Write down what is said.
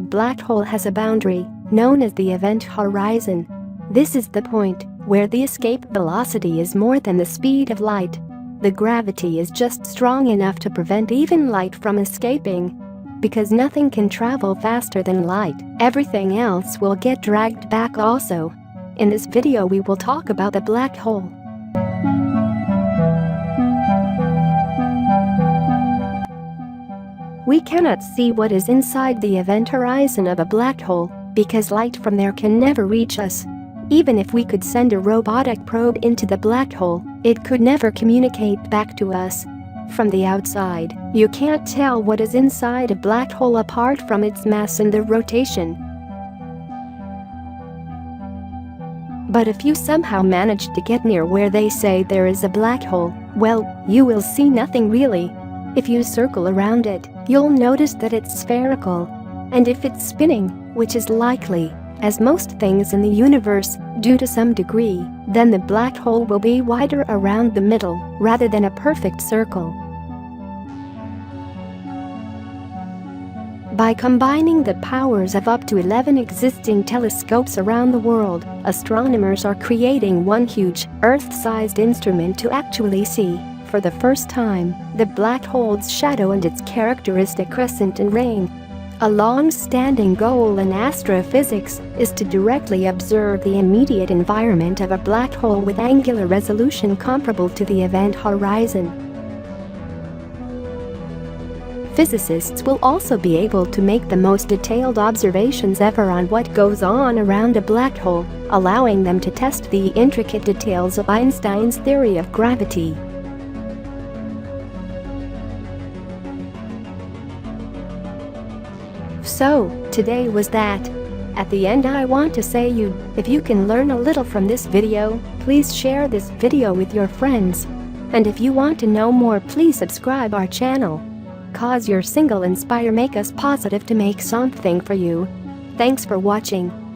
A black hole has a boundary, known as the event horizon. This is the point where the escape velocity is more than the speed of light. The gravity is just strong enough to prevent even light from escaping. Because nothing can travel faster than light, everything else will get dragged back also. In this video we will talk about the black hole. We cannot see what is inside the event horizon of a black hole because light from there can never reach us. Even if we could send a robotic probe into the black hole, it could never communicate back to us. From the outside, you can't tell what is inside a black hole apart from its mass and the rotation. But if you somehow manage to get near where they say there is a black hole, well, you will see nothing really. If you circle around it, you'll notice that it's spherical. And if it's spinning, which is likely, as most things in the universe, due to some degree, then the black hole will be wider around the middle, rather than a perfect circle. By combining the powers of up to 11 existing telescopes around the world, astronomers are creating one huge, Earth-sized instrument to actually see, for the first time, the black hole's shadow and its characteristic crescent and ring. A long-standing goal in astrophysics is to directly observe the immediate environment of a black hole with angular resolution comparable to the event horizon. Physicists will also be able to make the most detailed observations ever on what goes on around a black hole, allowing them to test the intricate details of Einstein's theory of gravity. So, today was that. At the end I want to say if you can learn a little from this video, please share this video with your friends. And if you want to know more, please subscribe our channel. Cause your single inspire make us positive to make something for you. Thanks for watching.